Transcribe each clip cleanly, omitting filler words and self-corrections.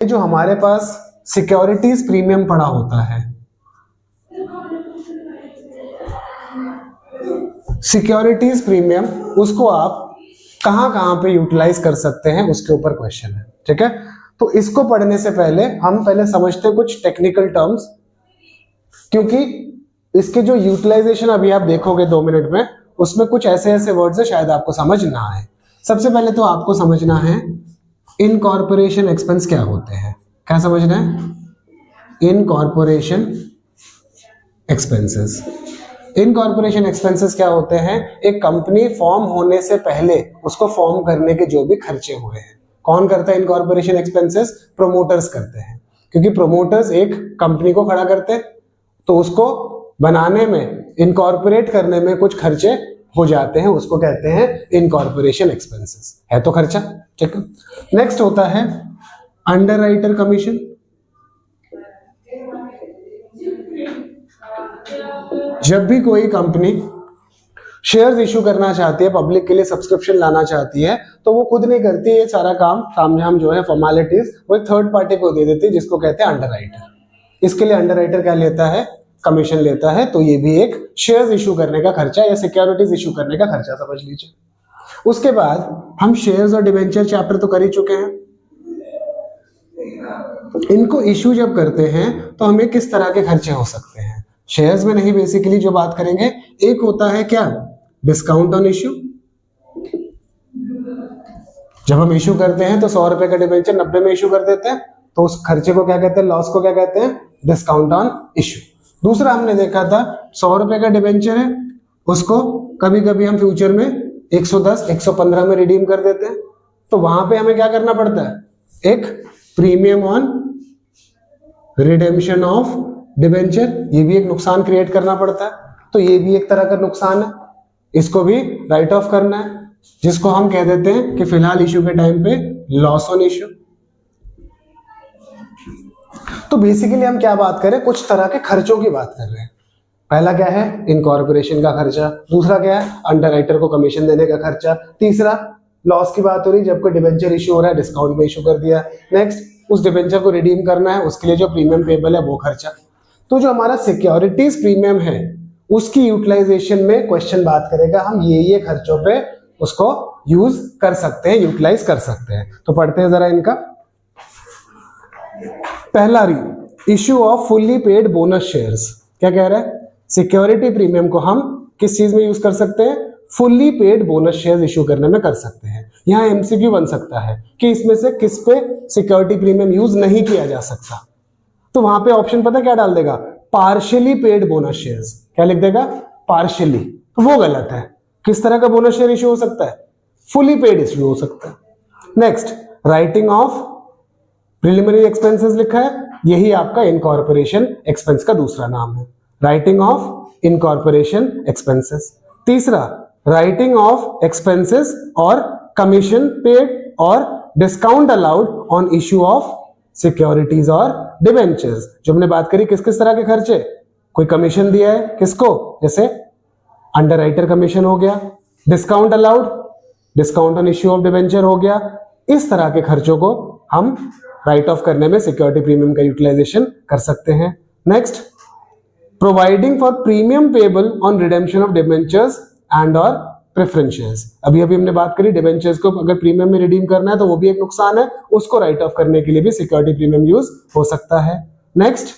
जो हमारे पास securities premium पड़ा होता है, सिक्योरिटीज प्रीमियम, उसको आप कहां कहां पे यूटिलाइज कर सकते हैं उसके ऊपर क्वेश्चन है। ठीक है, तो इसको पढ़ने से पहले हम पहले समझते हैं कुछ टेक्निकल टर्म्स, क्योंकि इसके जो यूटिलाइजेशन अभी आप देखोगे 2 मिनट में, उसमें कुछ ऐसे ऐसे वर्ड्स है शायद आपको समझ ना आए। सबसे पहले तो आपको समझना है इनकॉर्पोरेशन एक्सपेंस क्या होते हैं। क्या समझना है? Incorporation expenses. इनकॉर्पोरेशन एक्सपेंसेस क्या होते हैं? एक कंपनी फॉर्म होने से पहले उसको फॉर्म करने के जो भी खर्चे हुए हैं। कौन करता है इनकॉर्पोरेशन एक्सपेंसेस? प्रोमोटर्स करते हैं, क्योंकि प्रोमोटर्स एक कंपनी को खड़ा करते हैं, तो उसको बनाने में, इनकॉर्पोरेट करने में कुछ खर्चे हो जाते हैं, उसको कहते हैं इनकॉर्पोरेशन एक्सपेंसेस। है तो खर्चा। ठीक है, नेक्स्ट होता है अंडरराइटर कमीशन। जब भी कोई कंपनी शेयर्स इशू करना चाहती है, पब्लिक के लिए सब्सक्रिप्शन लाना चाहती है, तो वो खुद नहीं करती, ये सारा काम तामझाम जो है फॉर्मेलिटीज वो एक थर्ड पार्टी को दे देती है, जिसको कहते हैं अंडरराइटर। इसके लिए अंडरराइटर क्या लेता है? कमीशन लेता है। तो ये भी एक शेयर्स इशू करने का खर्चा या सिक्योरिटीज इशू करने का खर्चा समझ लीजिए। उसके बाद हम शेयर्स और डिवेंचर चैप्टर तो कर ही चुके हैं। इनको इशू जब करते हैं तो हमें किस तरह के खर्चे हो सकते हैं? शेयर्स में नहीं, बेसिकली जो बात करेंगे, एक होता है क्या? Discount on issue. जब हम इशू करते हैं तो 100 रुपए का डिवेंचर 90 में इशू कर देते हैं, तो उस खर्चे को क्या कहते हैं? लॉस को क्या कहते हैं? Discount on issue. दूसरा हमने देखा था 100 रुपए का डिवेंचर है, उसको कभी कभी हम फ्यूचर में 110, 115 में रिडीम कर देते हैं, तो वहां पे हमें क्या करना पड़ता है? एक premium on redemption of debenture, ये भी एक नुकसान क्रिएट करना पड़ता है। तो ये भी एक तरह का नुकसान है, इसको भी राइट ऑफ करना है, जिसको हम कह देते हैं कि फिलहाल इशू के टाइम पे लॉस ऑन इशू। तो बेसिकली हम क्या बात करें? कुछ तरह के खर्चों की बात कर रहे हैं। पहला क्या है? इनकॉर्पोरेशन का खर्चा। दूसरा क्या है? अंडरराइटर को कमीशन देने का खर्चा। तीसरा लॉस की बात हो रही, जब कोई डिवेंचर इशू हो रहा है, डिस्काउंट में इशू कर दिया। नेक्स्ट, उस डिवेंचर को रिडीम करना है, उसके लिए जो प्रीमियम पेबल है वो खर्चा। तो जो हमारा सिक्योरिटीज प्रीमियम है, उसकी यूटिलाइजेशन में क्वेश्चन बात करेगा हम ये खर्चों पे उसको यूज कर सकते हैं, यूटिलाइज कर सकते हैं। तो पढ़ते हैं जरा इनका। पहला issue off fully paid bonus shares. क्या कह रहा है? सिक्योरिटी प्रीमियम को हम किस चीज में यूज कर सकते हैं? Fully paid bonus shares issue करने में कर सकते हैं। यहां एमसीक्यू बन सकता है कि इसमें से किस पे सिक्योरिटी प्रीमियम यूज नहीं किया जा सकता, तो वहां पे ऑप्शन पता क्या डाल देगा? Partially paid bonus shares. क्या लिख देगा? पार्शियली। तो वो गलत है। किस तरह का बोनस शेयर इशू हो सकता है? फुली पेड इशू हो सकता है। Next, writing of preliminary expenses लिखा है, यही आपका इनकॉर्पोरेशन एक्सपेंस का दूसरा नाम है, राइटिंग ऑफ इनकॉर्पोरेशन एक्सपेंसेस। तीसरा, राइटिंग ऑफ एक्सपेंसेस और कमीशन पेड और discount allowed on issue of securities और डिवेंचर्स। जो हमने बात करी किस किस तरह के खर्चे? कोई कमीशन दिया है किसको? जैसे अंडरराइटर कमीशन हो गया, discount allowed, discount on issue of debenture हो गया। इस तरह के खर्चों को हम राइट ऑफ करने में सिक्योरिटी प्रीमियम का यूटिलाइजेशन कर सकते हैं। Next, providing for premium payable on redemption of debentures and और प्रेफरेंस शेयर्स। अभी हमने बात करी डिवेंचर्स को अगर प्रीमियम में रिडीम करना है तो वो भी एक नुकसान है, उसको राइट ऑफ करने के लिए भी सिक्योरिटी प्रीमियम यूज हो सकता है। Next,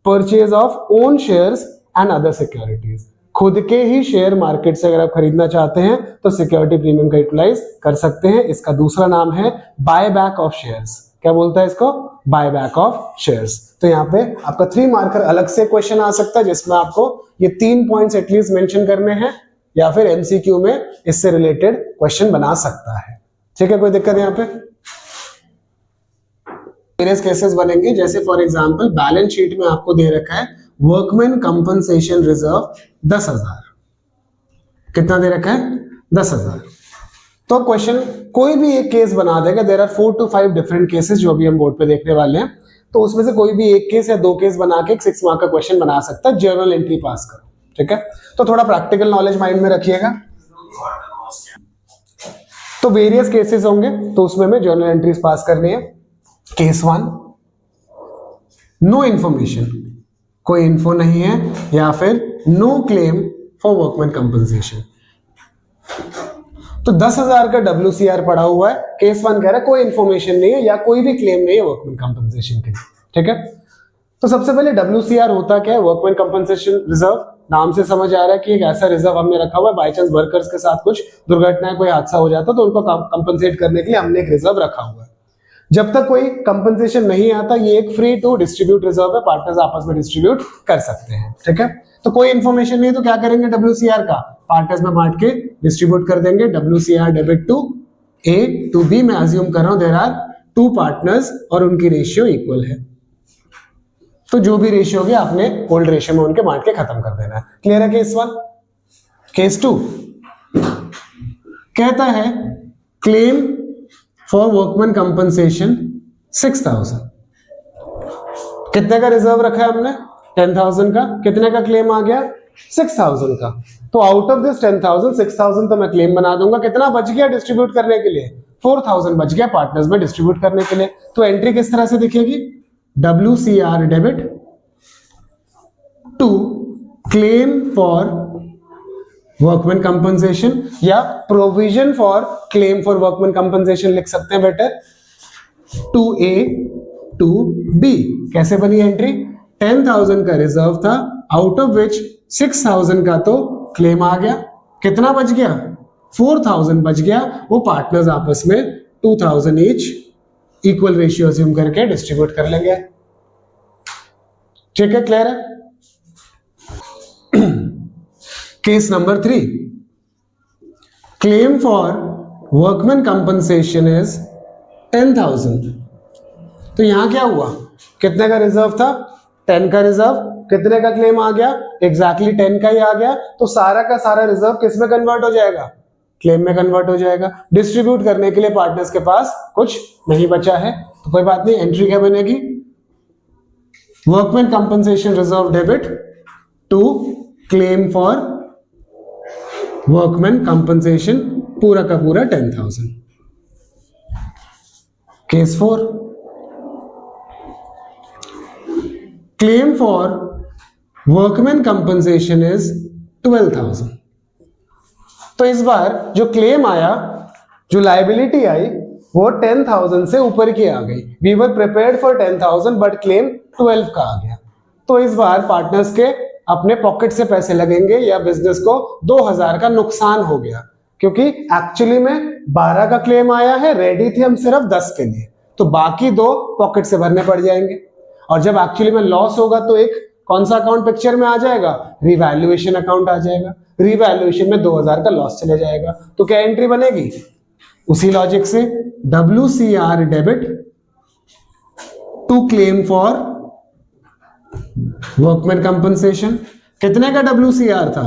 purchase of own shares and other securities. खुद के ही शेयर मार्केट से अगर आप खरीदना चाहते हैं तो सिक्योरिटी प्रीमियम का यूटिलाइज कर सकते हैं। इसका दूसरा नाम है बाय बैक ऑफ शेयर्स। क्या बोलता है इसको? Buy back of shares. तो यहाँ पे आपका 3 मार्कर अलग से क्वेश्चन आ सकता है, जिसमें आपको ये 3 पॉइंट्स एटलीस्ट मेंशन करने हैं, या फिर एमसीक्यू में इससे रिलेटेड क्वेश्चन बना सकता है। ठीक है, कोई दिक्कत यहाँ पे? वेरियस केसेस बनेंगे, जैसे फॉर एग्जांपल बैलेंस शीट में आपको दे रखा है वर्कमैन कंपनसेशन रिजर्व 10,000। कितना दे रखा है? 10,000। तो क्वेश्चन कोई भी एक केस बना देगा। There are 4 to 5 different cases जो भी हम बोर्ड पे देखने वाले हैं, तो उसमें से कोई भी एक केस या 2 केस बना के 6 मार्क का क्वेश्चन बना सकता है, जर्नल एंट्री पास करो। ठीक है, तो थोड़ा प्रैक्टिकल नॉलेज माइंड में रखिएगा। तो वेरियस केसेस होंगे, तो उसमें हमें जर्नल एंट्रीज पास करनी है। केस 1, नो इन्फॉर्मेशन, कोई इन्फो नहीं है, या फिर no claim for workman compensation. तो 10,000 का WCR पड़ा हुआ है, केस 1 कह रहा है कोई इन्फॉर्मेशन नहीं है या कोई भी क्लेम नहीं है वर्कमैन कंपनसेशन के लिए। ठीक है, तो सबसे पहले WCR होता क्या है? Workman compensation reserve. नाम से समझ आ रहा है कि एक ऐसा रिजर्व हमने रखा हुआ है, बाई चांस वर्कर्स के साथ कुछ दुर्घटना, कोई हादसा हो जाता तो उनको कंपनसेट करने के लिए हमने एक रिजर्व रखा हुआ है। जब तक कोई कंपनसेशन नहीं आता, ये एक फ्री टू डिस्ट्रीब्यूट रिजर्व है, पार्टनर्स आपस में डिस्ट्रीब्यूट कर सकते हैं। ठीक है, तो कोई इन्फॉर्मेशन नहीं तो क्या करेंगे? WCR का पार्टनर्स में बांट के डिस्ट्रीब्यूट कर देंगे। WCR debit to A to B। मैं अज्यूम कर रहा हूं देयर आर 2 पार्टनर्स और उनकी रेशियो इक्वल है, तो जो भी रेशियो होगी आपने ओल्ड रेशियो में उनके बांट के खत्म कर देना है। क्लियर है केस 1? केस 2 कहता है क्लेम फॉर वर्कमैन कंपनसेशन 6,000। कितने का रिजर्व रखा है हमने? 10,000 का। कितने का क्लेम आ गया? 6,000 का। तो आउट ऑफ दिस 10,000 6,000 तो मैं क्लेम बना दूंगा। कितना बच गया डिस्ट्रीब्यूट करने के लिए? 4,000 बच गया पार्टनर्स में डिस्ट्रीब्यूट करने के लिए। तो एंट्री किस तरह से दिखेगी? WCR debit to claim for workman compensation, या provision for claim for workman compensation लिख सकते हैं better, to A to B। कैसे बनी एंट्री? 10,000 का रिजर्व था, आउट ऑफ विच 6,000 का तो क्लेम आ गया। कितना बच गया? 4,000 बच गया। वो पार्टनर्स आपस में 2,000 ईच इक्वल रेशियो अज्यूम करके डिस्ट्रीब्यूट कर लेंगे। ठीक है, क्लियर है? Case number 3, claim for workman compensation is 10,000। तो यहां क्या हुआ? कितने का रिजर्व था? 10 का रिजर्व। कितने का क्लेम आ गया? एग्जैक्टली 10 का ही आ गया। तो सारा का सारा रिजर्व किस में कन्वर्ट हो जाएगा? क्लेम में कन्वर्ट हो जाएगा। डिस्ट्रीब्यूट करने के लिए पार्टनर्स के पास कुछ नहीं बचा है, तो कोई बात नहीं। एंट्री क्या बनेगी? Workman compensation reserve debit to claim for workman compensation, पूरा का पूरा 10,000। Case 4, claim for workman compensation is 12,000। तो इस बार जो क्लेम आया, जो लायबिलिटी आई, वो 10,000 से ऊपर की आ गई। We were prepared for 10,000 but claim 12 का आ गया। तो इस बार पार्टनर्स के अपने पॉकेट से पैसे लगेंगे या बिजनेस को 2,000 का नुकसान हो गया, क्योंकि एक्चुअली में 12 का क्लेम आया है, रेडी थे हम सिर्फ 10 के लिए, तो बाकी 2 पॉकेट से भरने पड़ जाएंगे। और जब एक्चुअली में लॉस होगा तो एक कौन सा अकाउंट पिक्चर में आ जाएगा? रिवैल्यूएशन अकाउंट आ जाएगा। रिवैल्यूएशन में 2,000 का लॉस चले जाएगा। तो क्या एंट्री बनेगी? उसी लॉजिक से WCR debit to claim for workman compensation. कितने का WCR था?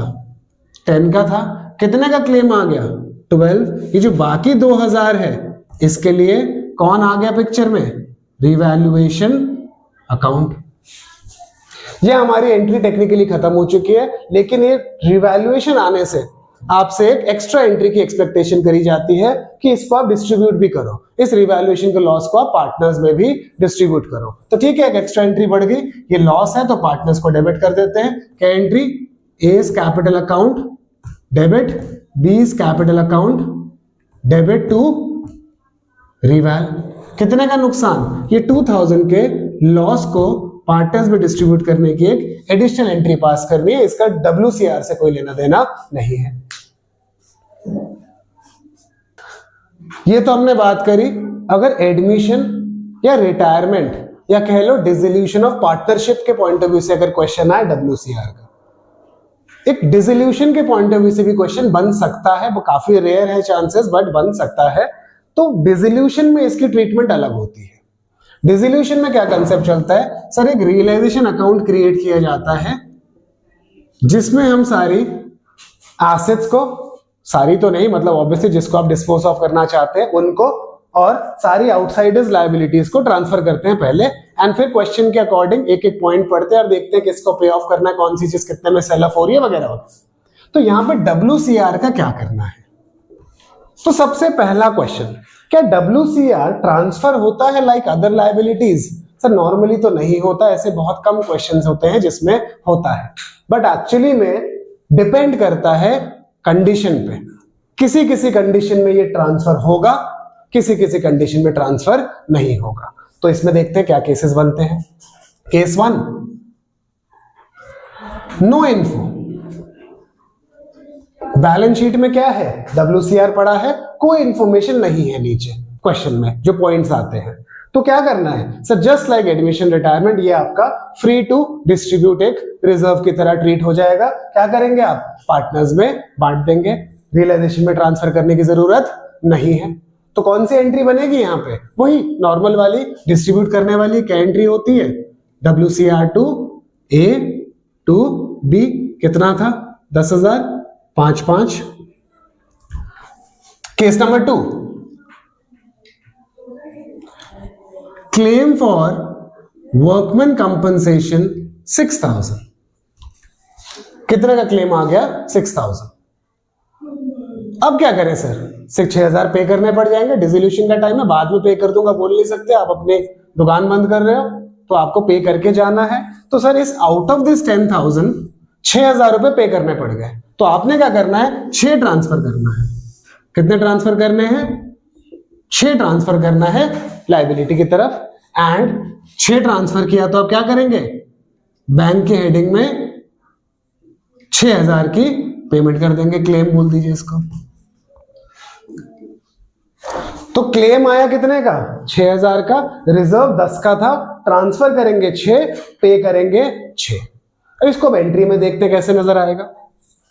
10 का था। कितने का क्लेम आ गया? 12। ये जो बाकी 2,000 है, इसके लिए कौन आ गया पिक्चर में? Revaluation account. ये हमारी एंट्री टेक्निकली खत्म हो चुकी है, लेकिन ये रिवैल्यूएशन आने से आपसे एक एक्स्ट्रा एंट्री की एक्सपेक्टेशन करी जाती है कि इसको आप डिस्ट्रीब्यूट भी करो, इस रिवैल्यूएशन के लॉस को आप पार्टनर्स में भी डिस्ट्रीब्यूट करो। तो ठीक है, एक एक्स्ट्रा एंट्री बढ़ गई, ये लॉस है तो पार्टनर्स को डेबिट कर देते हैं। क्या entry? A is capital account debit, B is capital account debit to reval. कितने का नुकसान? ये 2,000 के लॉस को पार्टनर्स में डिस्ट्रीब्यूट करने की एक एडिशनल एंट्री पास करनी है। इसका WCR से कोई लेना देना नहीं है। ये तो हमने बात करी अगर एडमिशन या रिटायरमेंट या कह लो डिसोल्यूशन ऑफ पार्टनरशिप के पॉइंट ऑफ व्यू से अगर क्वेश्चन आए WCR का। एक डिसोल्यूशन के पॉइंट ऑफ व्यू से भी क्वेश्चन बन सकता है, वो काफी रेयर है चांसेस, बट बन सकता है। तो डिसोल्यूशन में इसकी ट्रीटमेंट अलग होती है। डिसोल्यूशन में क्या कंसेप्ट चलता है? सर, एक रियलाइजेशन अकाउंट क्रिएट किया जाता है जिसमें हम सारी एसेट्स को, सारी तो नहीं, मतलब ऑब्वियसली जिसको आप डिस्पोज ऑफ करना चाहते हैं उनको, और सारी आउटसाइडर्स लायबिलिटीज को ट्रांसफर करते हैं पहले, एंड फिर क्वेश्चन के अकॉर्डिंग एक एक पॉइंट पढ़ते हैं और देखते हैं किसको पे ऑफ करना है, कौन सी चीज कितने में सेल ऑफ हो रही है वगैरह वगैरह। तो यहां पे WCR का क्या करना है? तो सबसे पहला क्वेश्चन, क्या WCR ट्रांसफर होता है like other liabilities? Sir normally तो नहीं होता, ऐसे बहुत कम क्वेश्चंस होते हैं जिसमें होता है, बट एक्चुअली में डिपेंड करता है कंडीशन पे। किसी किसी कंडीशन में ये ट्रांसफर होगा, किसी किसी कंडीशन में ट्रांसफर नहीं होगा। तो इसमें देखते हैं क्या केसेस बनते हैं। Case 1, no info. Balance sheet में क्या है, WCR पड़ा है, कोई इंफॉर्मेशन नहीं है नीचे क्वेश्चन में जो पॉइंट्स आते हैं। तो क्या करना है sir, just like admission retirement, ये आपका फ्री टू डिस्ट्रीब्यूट एक रिजर्व की तरह ट्रीट हो जाएगा। क्या करेंगे आप, पार्टनर्स में बांट देंगे, रियलाइजेशन में ट्रांसफर करने की जरूरत नहीं है। तो कौन सी एंट्री बनेगी यहाँ पे, वही नॉर्मल वाली डिस्ट्रीब्यूट करने वाली। क्या एंट्री होती है, WCR to A to B, कितना था 10,000, 5,5। Case number 2, claim for workman compensation 6,000। कितने का क्लेम आ गया, 6,000। अब क्या करें सर, 6,000 पे करने पड़ जाएंगे, डिसोल्यूशन का टाइम है, बाद में पे कर दूंगा बोल नहीं सकते, आप अपने दुकान बंद कर रहे हो तो आपको पे करके जाना है। तो सर इस आउट ऑफ दिस 10,000 6,000 रुपए पे करने पड़ गए। तो आपने क्या करना है, 6 ट्रांसफर करना है। कितने ट्रांसफर करने हैं, 6 ट्रांसफर करना है लायबिलिटी की तरफ। एंड 6 ट्रांसफर किया तो आप क्या करेंगे, बैंक के हेडिंग में 6,000 की पेमेंट कर देंगे, क्लेम बोल दीजिए इसको। तो क्लेम आया कितने का, 6,000 का, रिजर्व 10 का था, ट्रांसफर करेंगे 6, पे करेंगे 6। इसको एंट्री में देखते कैसे नजर आएगा।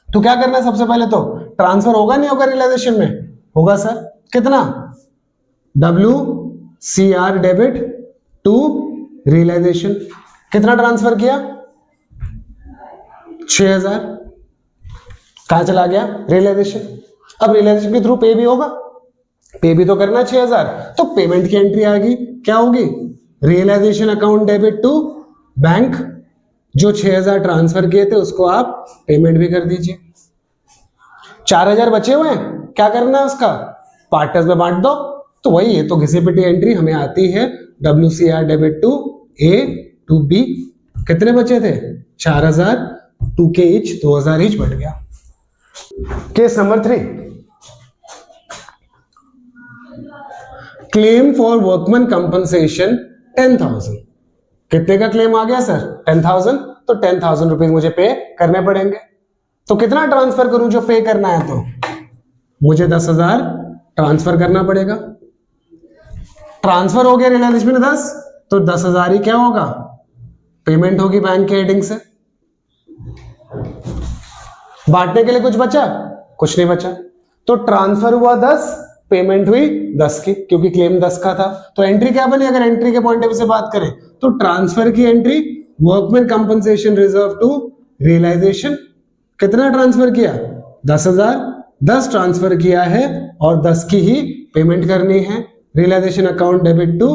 तो क्या करना है, सबसे पहले तो ट्रांसफर होगा नहीं होगा रियलाइजेशन में, होगा सर। कितना, WCR डेबिट टू रियलाइजेशन, कितना ट्रांसफर किया, 6,000, कहां चला गया, रियलाइजेशन। अब रियलाइजेशन के थ्रू पे भी होगा, पे भी तो करना 6,000, तो पेमेंट की एंट्री आ गई, क्या होगी, realisation account debit to bank, जो 6,000 ट्रांसफर किए थे उसको आप पेमेंट भी कर दीजिए। 4,000 बचे हुए हैं, क्या करना है उसका, पार्टनर्स में बांट दो। तो वही है, तो घिसी पिटी एंट्री हमें आती है, WCR debit to A to B। कितने बचे थे, 4,000, 2K ईच, 2,000 ईच बढ़ गया। Case number 3, claim for workman compensation 10,000। कितने का क्लेम आ गया सर, 10,000। तो 10,000 रुपीज मुझे पे करने पड़ेंगे। तो कितना ट्रांसफर करूं जो पे करना है, तो मुझे 10,000 ट्रांसफर करना पड़ेगा। ट्रांसफर हो गया रियलाइजेशन में 10, तो 10,000 ही क्या होगा, पेमेंट होगी बैंक के हेडिंग से। बांटने के लिए कुछ बचा, कुछ नहीं बचा। तो ट्रांसफर हुआ 10, पेमेंट हुई 10 की, क्योंकि क्लेम 10 का था। तो एंट्री क्या बनी, अगर एंट्री के पॉइंट ऑफ व्यू से बात करें तो ट्रांसफर की entry, workman compensation reserve to realisation. कितना ट्रांसफर किया, 10,000, 10 ट्रांसफर किया है और 10 की ही पेमेंट करनी है। Realisation account debit to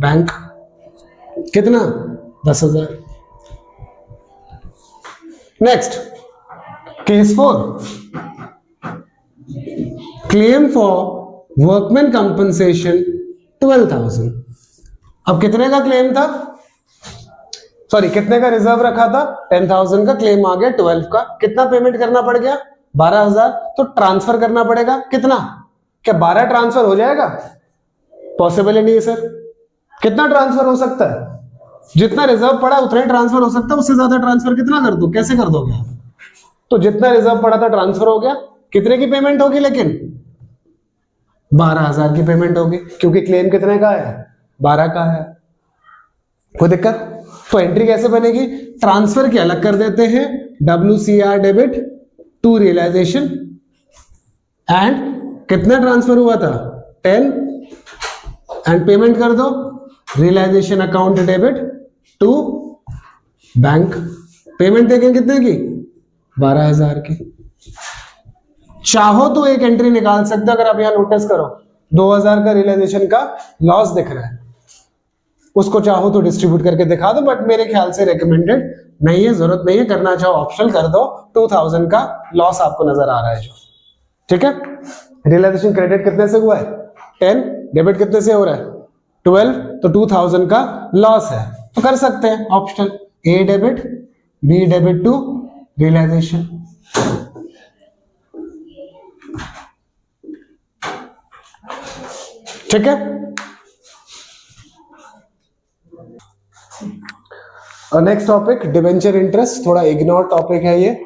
bank, कितना, 10,000। Next case 4, claim for workman compensation 12,000। अब कितने का क्लेम था, सॉरी कितने का रिजर्व रखा था, 10,000 का, क्लेम आ गया 12 का। कितना पेमेंट करना पड़ गया, 12,000। तो ट्रांसफर करना पड़ेगा कितना, क्या 12 ट्रांसफर हो जाएगा, पॉसिबल ही नहीं है सर। कितना ट्रांसफर हो सकता है, जितना रिजर्व पड़ा उतना ही ट्रांसफर हो सकता है, उससे ज्यादा ट्रांसफर कितना कर दो, कैसे कर दोगे आप। तो जितना रिजर्व पड़ा था ट्रांसफर हो गया। कितने की पेमेंट होगी, लेकिन 12,000 की पेमेंट होगी, क्योंकि क्लेम कितने का है, 12 का है। कोई दिक्कत। तो एंट्री कैसे बनेगी, ट्रांसफर की अलग कर देते हैं, WCR debit to realisation. And कितना ट्रांसफर हुआ था, 10, एंड पेमेंट कर दो, realisation account debit to bank. Payment देखें कितने की, 12,000 की। चाहो तो एक एंट्री निकाल सकते हो, अगर आप यहां नोटिस करो 2,000 का रियलाइजेशन का लॉस दिख रहा है, उसको चाहो तो डिस्ट्रीब्यूट करके दिखा दो, बट मेरे ख्याल से रिकमेंडेड नहीं है, जरूरत नहीं है। करना चाहो ऑप्शनल कर दो, 2,000 का लॉस आपको नजर आ रहा है जो, ठीक है। रियलाइजेशन क्रेडिट कितने से हुआ है, 10, डेबिट कितने से हो रहा है, 12 तो 2000 का लॉस है, तो कर सकते हैं optional A debit B debit to realisation. ठीक है। नेक्स्ट टॉपिक डिबेंचर इंटरेस्ट, थोड़ा इग्नोर टॉपिक है ये,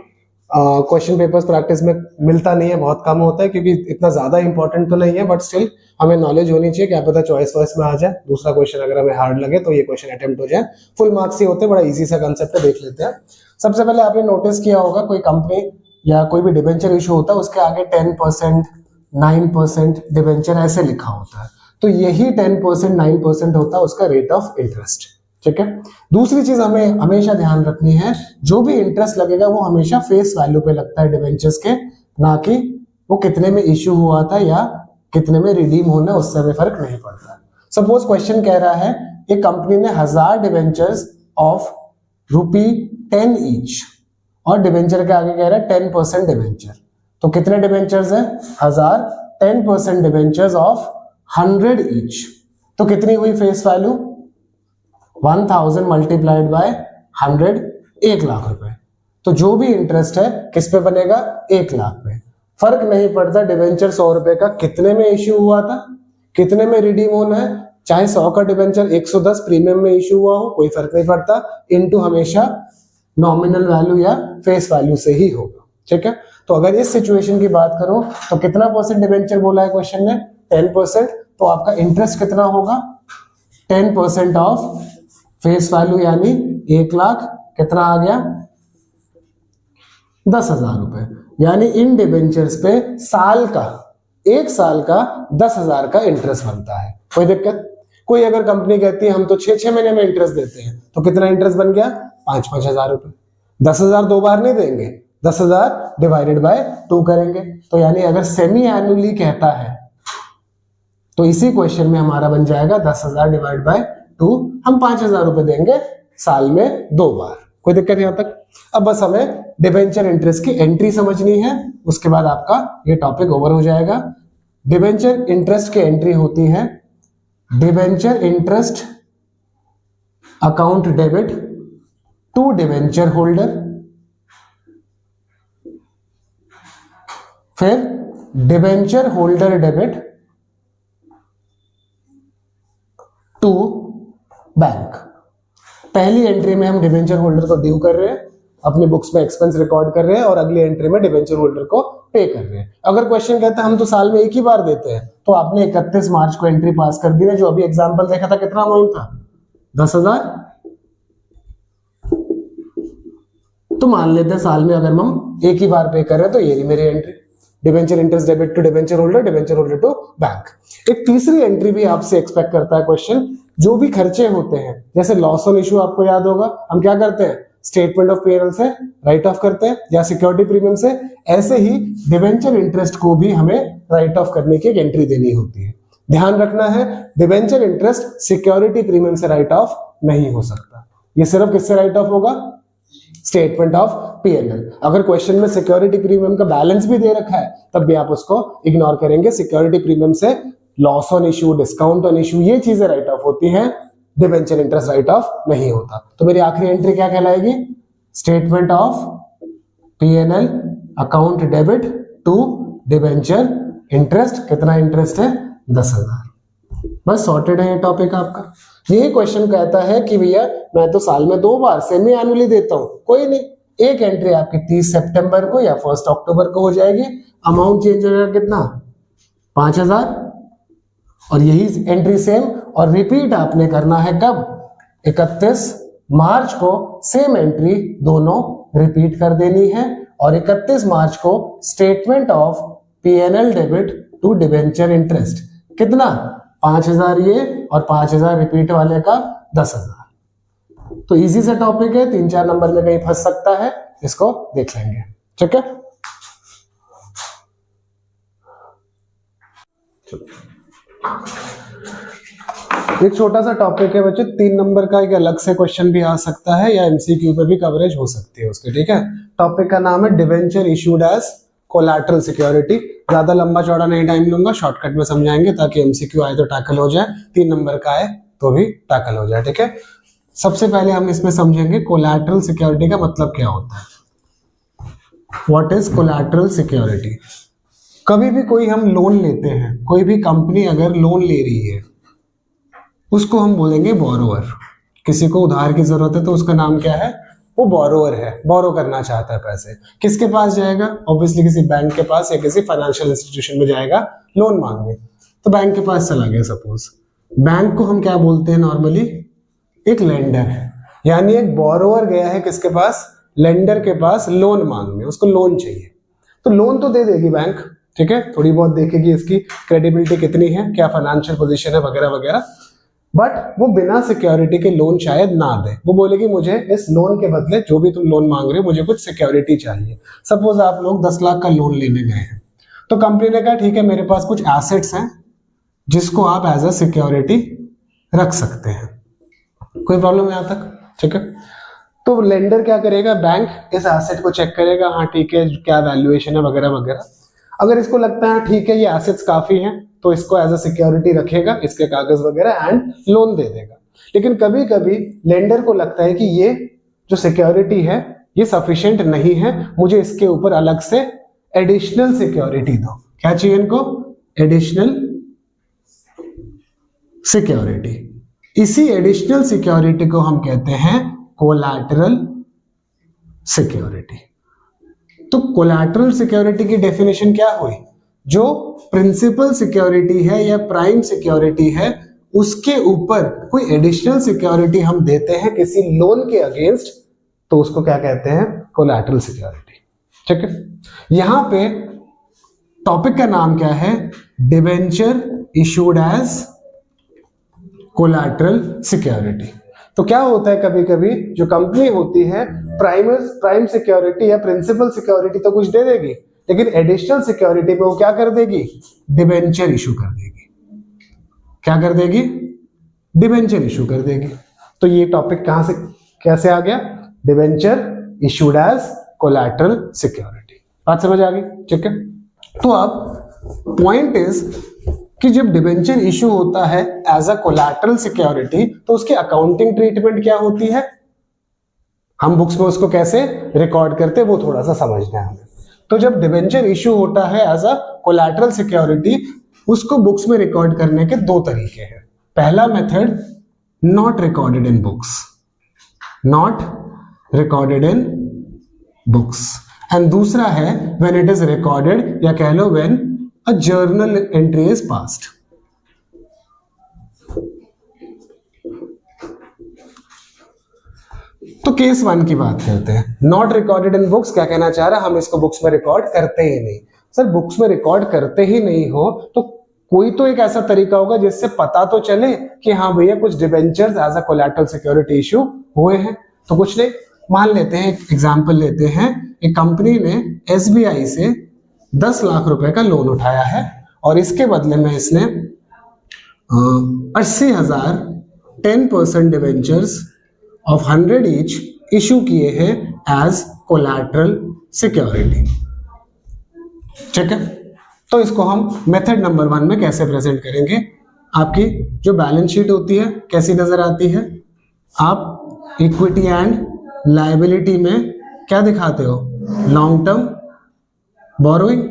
क्वेश्चन पेपर्स प्रैक्टिस में मिलता नहीं है, बहुत कम होता है क्योंकि इतना ज्यादा इंपॉर्टेंट तो नहीं है, बट स्टिल हमें नॉलेज होनी चाहिए, क्या पता चॉइस वॉइस में आ जाए, दूसरा क्वेश्चन अगर हमें हार्ड लगे तो ये क्वेश्चन अटेम्प्ट हो जाए। फुल मार्क्स ही होते हैं, बड़ा इजी सा कंसेप्ट है, देख लेते हैं। सबसे पहले आपने नोटिस किया होगा कोई कंपनी या कोई भी डिबेंचर इशू होता है उसके आगे 10%, 9% डिबेंचर ऐसे लिखा होता है, तो यही 10%, 9% होता है उसका रेट ऑफ इंटरेस्ट। ठीक है। दूसरी चीज हमें हमेशा ध्यान रखनी है, जो भी इंटरेस्ट लगेगा वो हमेशा फेस वैल्यू पे लगता है डिबेंचर्स के, ना कि वो कितने में इश्यू हुआ था या कितने में रिडीम होना, उससे हमें फर्क नहीं पड़ता। सपोज क्वेश्चन कह रहा है एक कंपनी ने 1000 डिबेंचर्स ऑफ ₹10 ईच और डिबेंचर के आगे कह रहा है 10% डिबेंचर, तो कितने डिबेंचर्स है 1000, 10% डिबेंचर्स ऑफ 100 ईच, तो कितनी हुई face value 1000 multiplied by 100, 1 lakh रुपए। तो जो भी इंटरेस्ट है किस पे बनेगा 1 लाख पे, फर्क नहीं पड़ता डिबेंचर 100 रुपए का कितने में इश्यू हुआ था, कितने में रिडीम होना है, चाहे 100 का डिबेंचर 110 प्रीमियम में इश्यू हुआ हो, कोई फर्क नहीं पड़ता, इनटू हमेशा नॉमिनल वैल्यू या फेस वैल्यू से ही होगा। ठीक है। तो अगर इस सिचुएशन की बात करो तो कितना परसेंट डिबेंचर बोला है क्वेश्चन ने 10%, तो आपका इंटरेस्ट कितना होगा 10% ऑफ फेस वैल्यू यानी 1 लाख, कितना आ गया 10,000 रुपए, यानी इन डिबेंचर्स पे साल का 1 साल का 10,000 का इंटरेस्ट बनता है। कोई दिक्कत? कोई अगर कंपनी कहती है हम तो 6-6 महीने में इंटरेस्ट देते हैं, तो कितना इंटरेस्ट बन गया 5-5 हजार रुपए, 10,000 दो बार नहीं देंगे, 10,000 डिवाइडेड बाय 2 करेंगे, तो यानी अगर सेमी एनुअली कहता है तो इसी क्वेश्चन में हमारा बन जाएगा 10,000 डिवाइड बाय 2, हम 5,000 रुपए देंगे साल में 2 बार। कोई दिक्कत यहां तक? अब बस हमें डिबेंचर इंटरेस्ट की एंट्री समझनी है, उसके बाद आपका ये टॉपिक ओवर हो जाएगा। डिबेंचर इंटरेस्ट की एंट्री होती है debenture interest account debit to debenture holder, फिर debenture holder debit to bank. पहली एंट्री में हम डिबेंचर होल्डर को ड्यू कर रहे हैं, अपनी बुक्स में एक्सपेंस रिकॉर्ड कर रहे हैं, और अगली एंट्री में डिबेंचर होल्डर को पे कर रहे हैं। अगर क्वेश्चन कहता है हम तो साल में एक ही बार देते हैं, तो आपने 31 मार्च को एंट्री पास कर दी है। जो अभी एग्जांपल देखा था कितना अमाउंट था 10,000, तो मान लेते हैं साल में अगर हम एक ही बार पे कर रहे हैं, तो ये रही मेरी entry, debenture interest debit to debenture holder to bank. एक तीसरी एंट्री भी आपसे एक्सपेक्ट करता है क्वेश्चन, जो भी खर्चे होते हैं, जैसे लॉस ऑन इशू आपको याद होगा, हम क्या करते हैं स्टेटमेंट ऑफ पीएनएल से राइट ऑफ करते हैं या सिक्योरिटी प्रीमियम से, ऐसे ही डिबेंचर इंटरेस्ट को भी हमें राइट ऑफ करने की एक एंट्री देनी होती है। ध्यान रखना है डिबेंचर इंटरेस्ट सिक्योरिटी प्रीमियम से राइट ऑफ नहीं हो सकता, ये सिर्फ किससे राइट ऑफ होगा स्टेटमेंट ऑफ पीएनएल। अगर क्वेश्चन में सिक्योरिटी प्रीमियम का बैलेंस भी दे रखा है तब भी आप उसको इग्नोर करेंगे, सिक्योरिटी प्रीमियम से loss on issue, discount on issue, ये चीजें राइट ऑफ होती हैं, डिबेंचर इंटरेस्ट राइट ऑफ नहीं होता। तो मेरी आखिरी एंट्री क्या कहलाएगी statement of PNL account debit to debenture interest. कितना इंटरेस्ट है 10,000। बस सॉर्टेड है ये टॉपिक आपका। यही क्वेश्चन कहता है कि भैया मैं तो साल में 2 बार सेमी एनुअली देता हूं, कोई नहीं, एक एंट्री आपकी 30 सितंबर को या 1 अक्टूबर को हो जाएगी, अमाउंट चेंज हो जाएगा कितना 5,000, और यही एंट्री सेम, और रिपीट आपने करना है कब 31 मार्च को सेम एंट्री दोनों रिपीट कर देनी है, और 31 मार्च को statement of PNL debit to debenture interest कितना 5,000 ये और 5,000 रिपीट वाले का 10,000। तो इजी सा टॉपिक है, 3-4 नंबर में कहीं फंस सकता है, इसको देख लेंगे। ठीक है, एक छोटा सा टॉपिक है बच्चों, 3 नंबर का एक अलग से क्वेश्चन भी आ सकता है या एमसीक्यू पे भी कवरेज हो सकती है उसके। ठीक है, टॉपिक का नाम है debenture issued as collateral security. ज्यादा लंबा चौड़ा नहीं टाइम लूंगा, शॉर्टकट में समझाएंगे ताकि एमसीक्यू आए तो टैकल हो जाए, 3 नंबर का आए तो भी टैकल हो जाए, ठीक है। सबसे पहले हम इसमें समझेंगे कोलैटरल सिक्योरिटी का मतलब क्या होता है। What is collateral security? कभी भी कोई हम लोन लेते हैं, कोई भी कंपनी अगर लोन ले रही है उसको हम बोलेंगे बोरोवर। किसी को उधार की जरूरत है तो उसका नाम क्या है? वो बोरोवर है, बोरो करना चाहता है पैसे। किसके पास जाएगा? ऑब्वियसली किसी बैंक के पास या किसी फाइनेंशियल इंस्टीट्यूशन में जाएगा लोन मांगने। तो बैंक के पास चला गया सपोज, बैंक को हम क्या बोलते हैं नॉर्मली? एक लेंडर है, यानी एक बोरोवर गया है किसके पास? लेंडर के पास लोन मांगने, उसको लोन चाहिए। तो लोन तो दे देगी बैंक, ठीक है, थोड़ी बहुत देखेगी इसकी क्रेडिबिलिटी कितनी है, क्या फाइनेंशियल पोजीशन है वगैरह वगैरह, बट वो बिना सिक्योरिटी के लोन शायद ना दे। वो बोलेगी मुझे इस लोन के बदले जो भी तुम लोन मांग रहे हो मुझे कुछ सिक्योरिटी चाहिए। सपोज आप लोग 10 लाख का लोन लेने गए हैं, तो कंपनी ने कहा ठीक है मेरे पास कुछ एसेट्स हैं जिसको आप एज अ सिक्योरिटी रख सकते हैं। कोई प्रॉब्लम यहां तक? ठीक है। तो लेंडर क्या करेगा? बैंक इस एसेट को चेक करेगा, हाँ ठीक है क्या वैल्यूएशन है वगैरह वगैरह। अगर इसको लगता है ठीक है ये एसेट्स काफी हैं तो इसको एज अ सिक्योरिटी रखेगा, इसके कागज वगैरह एंड लोन दे देगा। लेकिन कभी कभी लेंडर को लगता है कि ये जो सिक्योरिटी है ये सफिशिएंट नहीं है, मुझे इसके ऊपर अलग से एडिशनल सिक्योरिटी दो। क्या चाहिए इनको? Additional security. इसी एडिशनल सिक्योरिटी को हम कहते हैं कोलैटरल सिक्योरिटी। तो कोलैटरल सिक्योरिटी की डेफिनेशन क्या हुई? जो प्रिंसिपल सिक्योरिटी है या प्राइम सिक्योरिटी है उसके ऊपर कोई एडिशनल सिक्योरिटी हम देते हैं किसी लोन के अगेंस्ट, तो उसको क्या कहते हैं? Collateral security. ठीक है। यहां पे टॉपिक का नाम क्या है? Debenture issued as collateral security. तो क्या होता है कभी कभी जो कंपनी होती है प्राइम सिक्योरिटी या प्रिंसिपल सिक्योरिटी तो कुछ दे देगी, लेकिन एडिशनल सिक्योरिटी पे वो क्या कर देगी? डिबेंचर इशू कर देगी। क्या कर देगी? डिबेंचर इशू कर देगी। तो ये टॉपिक कहां से कैसे आ गया? Debenture issued as collateral security. बात समझ आ गई? ठीक है। तो अब पॉइंट इज कि जब डिबेंचर इशू होता है एज अ कोलैटरल सिक्योरिटी तो उसकी अकाउंटिंग ट्रीटमेंट क्या होती है? हम बुक्स में उसको कैसे रिकॉर्ड करते हैं वो थोड़ा सा समझना है हमें। तो जब डिबेंचर इशू होता है एज अ कोलैटरल सिक्योरिटी, उसको बुक्स में रिकॉर्ड करने के 2 तरीके हैं। पहला method not recorded in books, not recorded in books, and दूसरा है व्हेन इट इज रिकॉर्डेड या कह लो when a journal entry is passed. तो केस 1 की बात करते हैं। नॉट रिकॉर्डेड इन बुक्स क्या कहना चाह रहा है? हम इसको बुक्स में रिकॉर्ड करते ही नहीं। सर बुक्स में रिकॉर्ड करते ही नहीं हो तो कोई तो एक ऐसा तरीका होगा जिससे पता तो चले कि हाँ भैया कुछ debentures as a collateral security issue हुए हैं। तो कुछ नहीं, मान लेते हैं, एक एग्जांपल लेते हैं, एक कंपनी ने एसबीआई से 10 लाख रुपए का लोन उठाया है और इसके बदले में इसने 80,000 10% डिबेंचर्स ऑफ 100 ईच इशू किए हैं एज कोलैटरल सिक्योरिटी। ठीक है। तो इसको हम मेथड नंबर 1 में कैसे प्रेजेंट करेंगे? आपकी जो बैलेंस शीट होती है कैसी नजर आती है? आप इक्विटी एंड लायबिलिटी में क्या दिखाते हो? Long term borrowing.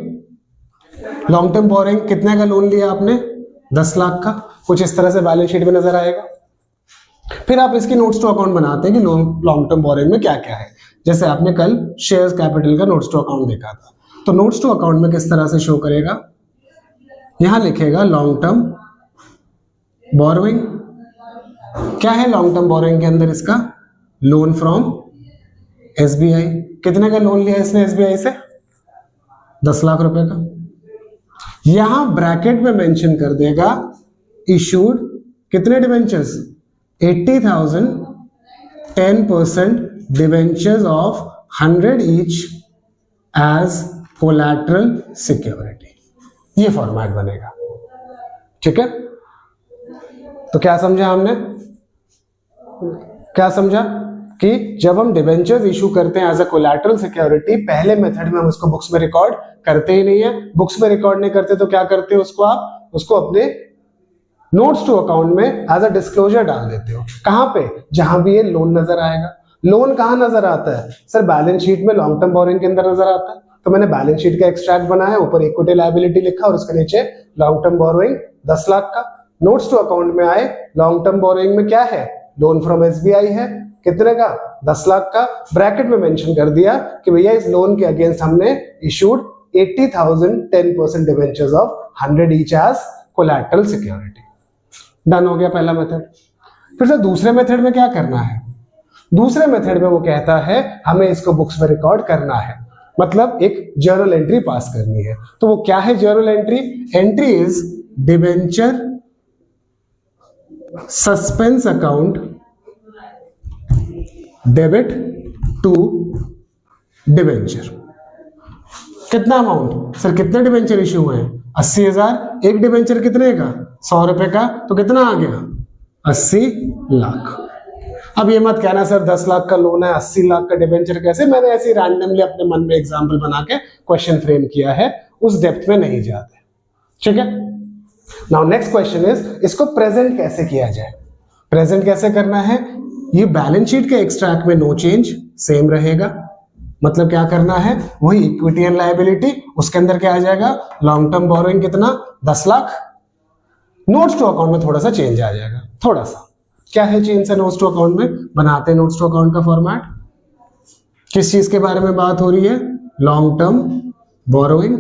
Long term borrowing कितने का लोन लिया आपने? 10 लाख का। कुछ इस तरह से बैलेंस शीट में नजर आएगा। फिर आप इसकी नोट्स टू अकाउंट बनाते हैं कि लॉन्ग टर्म बोरोइंग में क्या क्या है। जैसे आपने कल शेयर्स कैपिटल का नोट्स टू अकाउंट देखा था, तो नोट्स टू अकाउंट में किस तरह से शो करेगा? यहां लिखेगा लॉन्ग टर्म बोरोइंग। क्या है लॉन्ग टर्म बोरोइंग के अंदर? इसका लोन फ्रॉम एसबीआई। कितने का लोन लिया इसने एसबीआई से? 10 लाख रुपए का। यहां ब्रैकेट में मेंशन कर देगा इशूड कितने debentures? 80,000 10% debentures of 100 each as collateral security. ये फॉर्मेट बनेगा। ठीक है। तो क्या समझा हमने? क्या समझा? कि जब हम डिबेंचर्स इशू करते हैं एज अ कोलैटरल सिक्योरिटी, पहले मेथड में हम उसको बुक्स में रिकॉर्ड करते ही नहीं है। बुक्स में रिकॉर्ड नहीं करते तो क्या करते हो उसको, आप उसको अपने नोट्स टू अकाउंट में एज अ डिस्क्लोजर डाल देते हो। कहां पे, जहां भी ये लोन नजर आएगा। लोन कहां नजर आता है सर, बैलेंस शीट में लॉन्ग टर्म बोरिंग के अंदर नजर आता है। तो मैंने बैलेंस शीट का एक्सट्रैक्ट बनाया, ऊपर इक्विटी लायबिलिटी लिखा और उसके नीचे लॉन्ग टर्म बोरोइंग 10 लाख का। नोट्स टू अकाउंट में आए, लॉन्ग टर्म बोरोइंग में क्या है, लोन फ्रॉम एसबीआई है, कितने का, 10 लाख का। ब्रैकेट में मेंशन कर दिया कि भैया इस लोन के अगेंस्ट हमने issued 80,000 10% debentures of 100 each as collateral security. Done हो गया पहला मेथड। फिर से दूसरे मेथड में क्या करना है, दूसरे मेथड में वो कहता है हमें इसको बुक्स में रिकॉर्ड करना है, मतलब एक जर्नल एंट्री पास करनी है। तो वो क्या है journal entry, entry is debenture suspense account debit to debenture. कितना अमाउंट सर, कितने डिबेंचर इश्यू हुए हैं, 80,000। एक डिबेंचर कितने का, 100 रुपए का, तो कितना आ गया, 80 लाख। अब ये मत कहना सर 10 लाख का लोन है 80 लाख का डिबेंचर कैसे, मैंने ऐसे रैंडमली अपने मन में एग्जांपल बना के क्वेश्चन फ्रेम किया है, उस डेप्थ में नहीं जाते। ठीक है, नाउ नेक्स्ट क्वेश्चन इज इसको प्रेजेंट कैसे किया जाए। प्रेजेंट कैसे करना है, ये बैलेंस शीट के एक्सट्रैक्ट में नो चेंज सेम रहेगा, मतलब क्या करना है, वही इक्विटी एंड लायबिलिटी, उसके अंदर क्या आ जाएगा, लॉन्ग टर्म बोरोइंग कितना 10 लाख। नोट्स टू अकाउंट में थोड़ा सा चेंज आ जाएगा, थोड़ा सा। क्या है चेंज से नोट्स टू अकाउंट में, बनाते हैं नोट्स टू अकाउंट का फॉर्मेट। किस चीज के बारे में बात हो रही है, long term borrowing.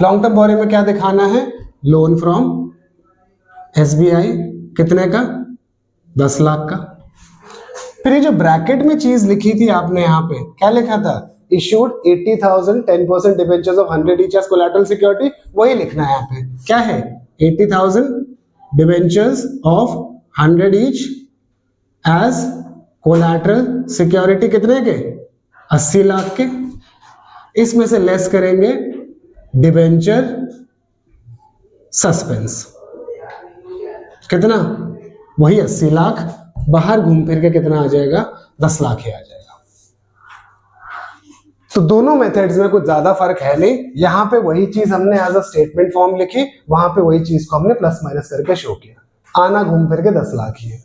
Long term borrowing में क्या दिखाना है, लोन फ्रॉम एसबीआई कितने का, 10 लाख का। फिर ये जो ब्रैकेट में चीज लिखी थी आपने यहाँ पे, क्या लिखा था, issued 80,000 10% debentures of 100 each as collateral security, वही लिखना है यहाँ पे। क्या है, 80,000 debentures of 100 each as collateral security, कितने के, 80 लाख के। इसमें से लेस करेंगे डिबेंचर सस्पेंस, कितना, वही 80 लाख, बाहर घूम फिर के कितना आ जाएगा, 10 लाख ही आ जाएगा। तो दोनों मेथड्स में कुछ ज्यादा फर्क है नहीं, यहां पे वही चीज हमने एज अ स्टेटमेंट फॉर्म लिखी, वहां पे वही चीज को हमने प्लस माइनस करके शो किया, आना घूम फिर के 10 लाख ही है।